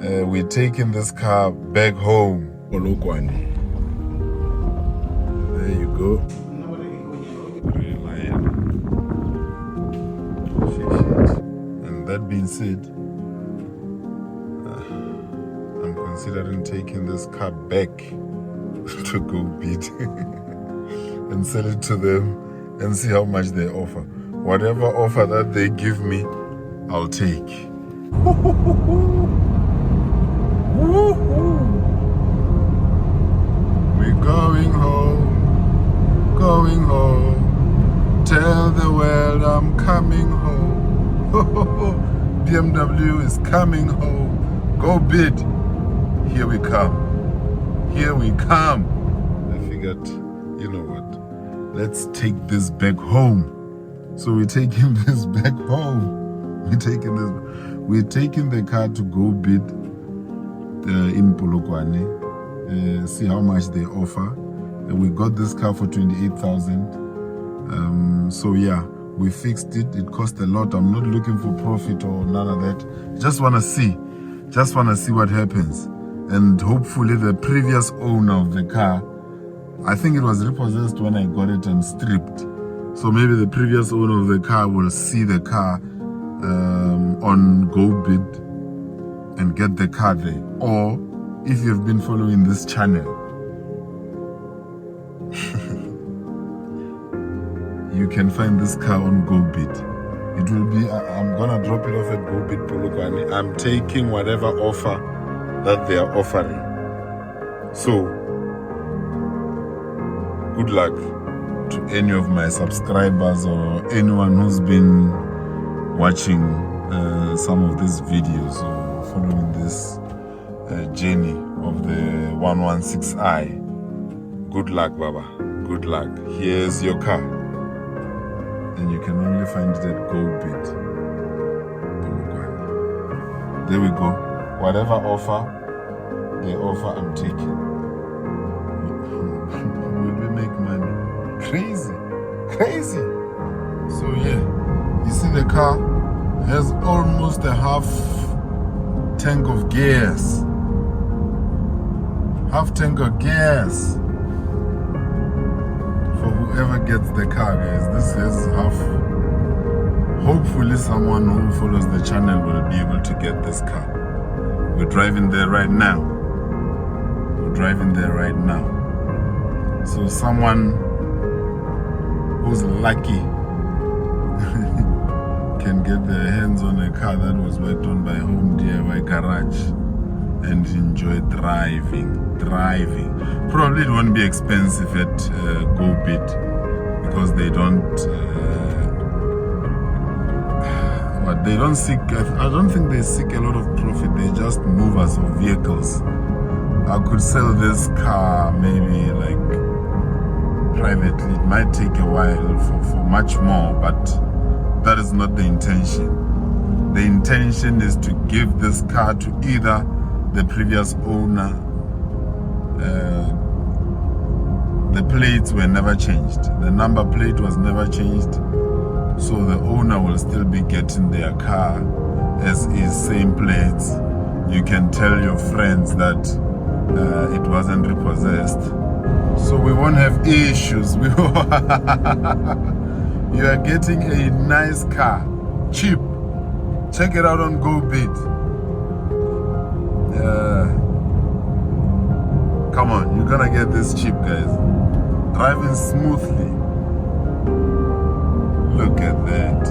We're taking this car back home. Polokwane. There you go. And that being said, I'm considering taking this car back to GoBid and sell it to them and see how much they offer. Whatever offer that they give me, I'll take. We're going home, going home. Tell the world I'm coming home. BMW is coming home. GoBid, here we come. Here we come. I figured, you know what? Let's take this back home. So we're taking this back home. We're taking the car to GoBid in Polokwane. See how much they offer. We got this car for 28,000. So yeah, we fixed it. It cost a lot. I'm not looking for profit or none of that. Just wanna see what happens. And hopefully the previous owner of the car, I think it was repossessed when I got it and stripped. So maybe the previous owner of the car will see the car on GoBid and get the car there. Or if you've been following this channel, you can find this car on GoBid. It will be, I'm gonna drop it off at GoBid Polokwane. I'm taking whatever offer that they are offering. So, good luck to any of my subscribers or anyone who's been watching some of these videos or following this journey of the 116i. Good luck, Baba. Good luck. Here's your car. And you can only find it at GoBid. There we go. Whatever offer they offer, I'm taking. Will we make money? Crazy. So yeah, you see the car has almost a half tank of gas. Half tank of gas. For whoever gets the car, guys, this is half. Hopefully someone who follows the channel will be able to get this car. We're driving there right now. So someone who's lucky can get their hands on a car that was worked on by Home DIY Garage and enjoy driving. Probably it won't be expensive at GoBid because they don't I don't think they seek a lot of profit. They just movers of vehicles. I could sell this car maybe like privately. It might take a while for much more, but that is not the intention. The intention is to give this car to either the previous owner. The plates were never changed. The number plate was never changed. So the owner will still be getting their car as is, same plates. You can tell your friends that it wasn't repossessed. So we won't have issues. You are getting a nice car, cheap. Check it out on GoBid. Come on, you're gonna get this cheap, guys. Driving smoothly. Look at that.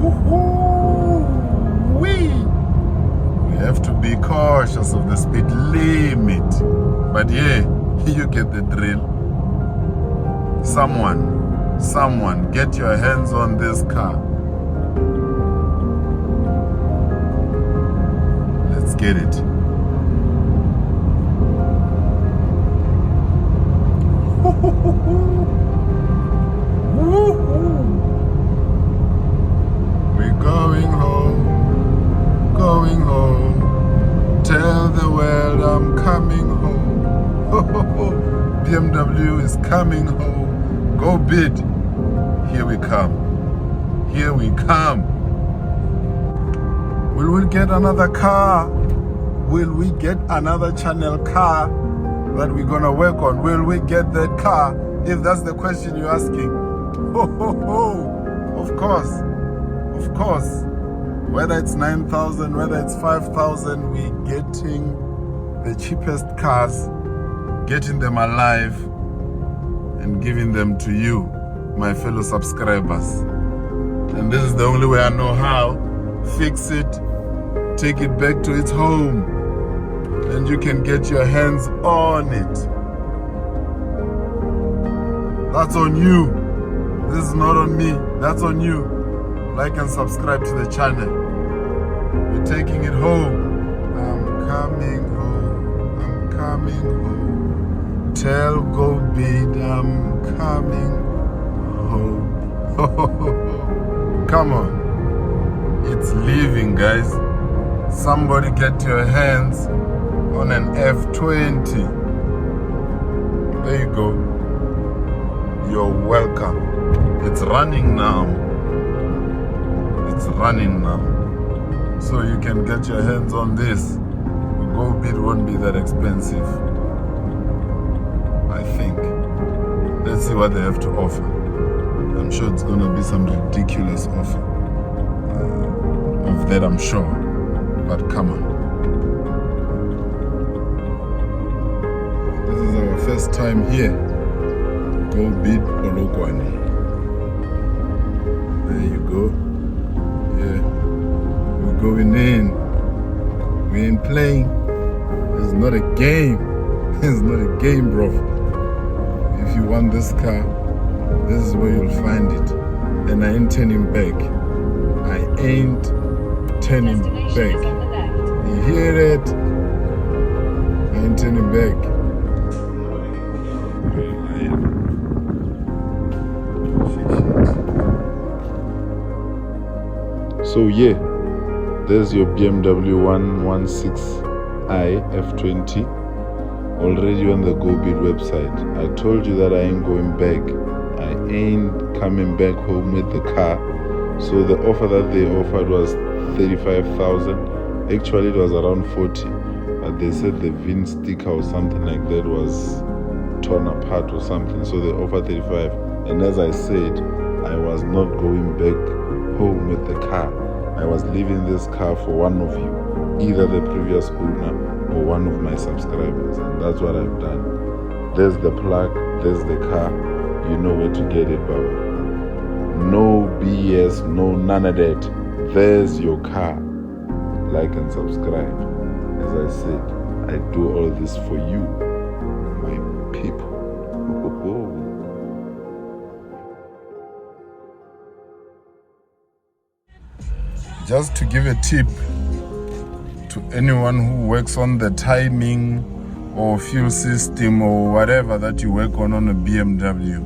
Woo-hoo-wee. We have to be cautious of the speed limit. But yeah, you get the drill. Someone, get your hands on this car. Let's get it. We're going home. Tell the world I'm coming home. BMW is coming home. GoBid, here we come. Will we get another car? Will we get another channel car that we're gonna work on? Will we get that car? If that's the question you're asking. Ho, ho, ho. Of course. Of course. Whether it's 9,000, whether it's 5,000, we're getting the cheapest cars, getting them alive, and giving them to you, my fellow subscribers. And this is the only way I know how. Fix it, take it back to its home, and you can get your hands on it. That's on you. This is not on me. That's on you. Like and subscribe to the channel. We're taking it home. I'm coming home. I'm coming home. Tell GoBid I'm coming home. Come on. It's leaving, guys. Somebody get your hands on an F20. There you go. You're welcome. It's running now. It's running now. So you can get your hands on this. GoBid won't be that expensive, I think. Let's see what they have to offer. I'm sure it's gonna be some ridiculous offer. Of that I'm sure. But come on. This is our first time here. GoBid Polokwane. There you go. Yeah. We're going in. We ain't playing. It's not a game. It's not a game, bro. If you want this car, this is where you'll find it. And I ain't turning back. I ain't turning back. You hear it? I ain't turning back. So yeah, there's your BMW 116i F20 already on the GoBid website. I told you that I ain't going back. I ain't coming back home with the car. So the offer that they offered was 35,000. Actually it was around 40, but they said the VIN sticker or something like that was torn apart or something, so they offered 35. And as I said, I was not going back home with the car. I was leaving this car for one of you, either the previous owner or one of my subscribers, and that's what I've done. There's the plug, there's the car. You know where to get it, Baba. No BS, no none of that. There's your car. Like and subscribe. As I said, I do all this for you, my people. Just to give a tip to anyone who works on the timing or fuel system or whatever that you work on a BMW,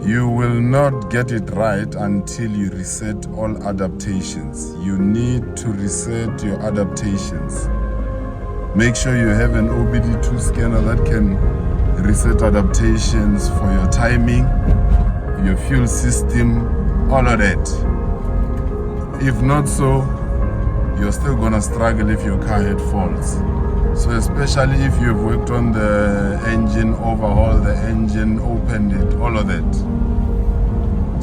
you will not get it right until you reset all adaptations. You need to reset your adaptations. Make sure you have an OBD2 scanner that can reset adaptations for your timing, your fuel system, all of that. If not so, you're still gonna struggle if your car had faults. So especially if you've worked on the engine overhaul, the engine opened it, all of that,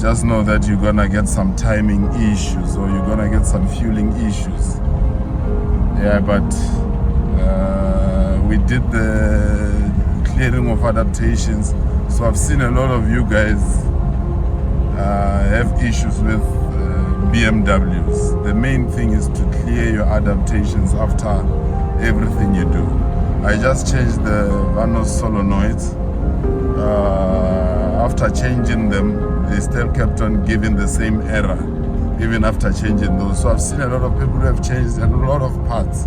just know that you're gonna get some timing issues or you're gonna get some fueling issues. Yeah, but we did the clearing of adaptations, so I've seen a lot of you guys have issues with BMWs. The main thing is to clear your adaptations after everything you do. I just changed the Vanos solenoids. After changing them, they still kept on giving the same error even after changing those. So I've seen a lot of people who have changed a lot of parts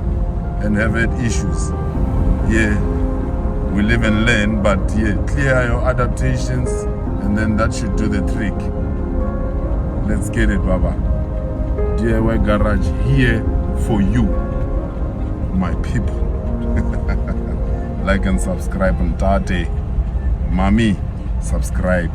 and have had issues. Yeah, we live and learn, but yeah, clear your adaptations and then that should do the trick. Let's get it, Baba. DIY Garage here for you, my people. Like and subscribe, and Tate, Mami, subscribe.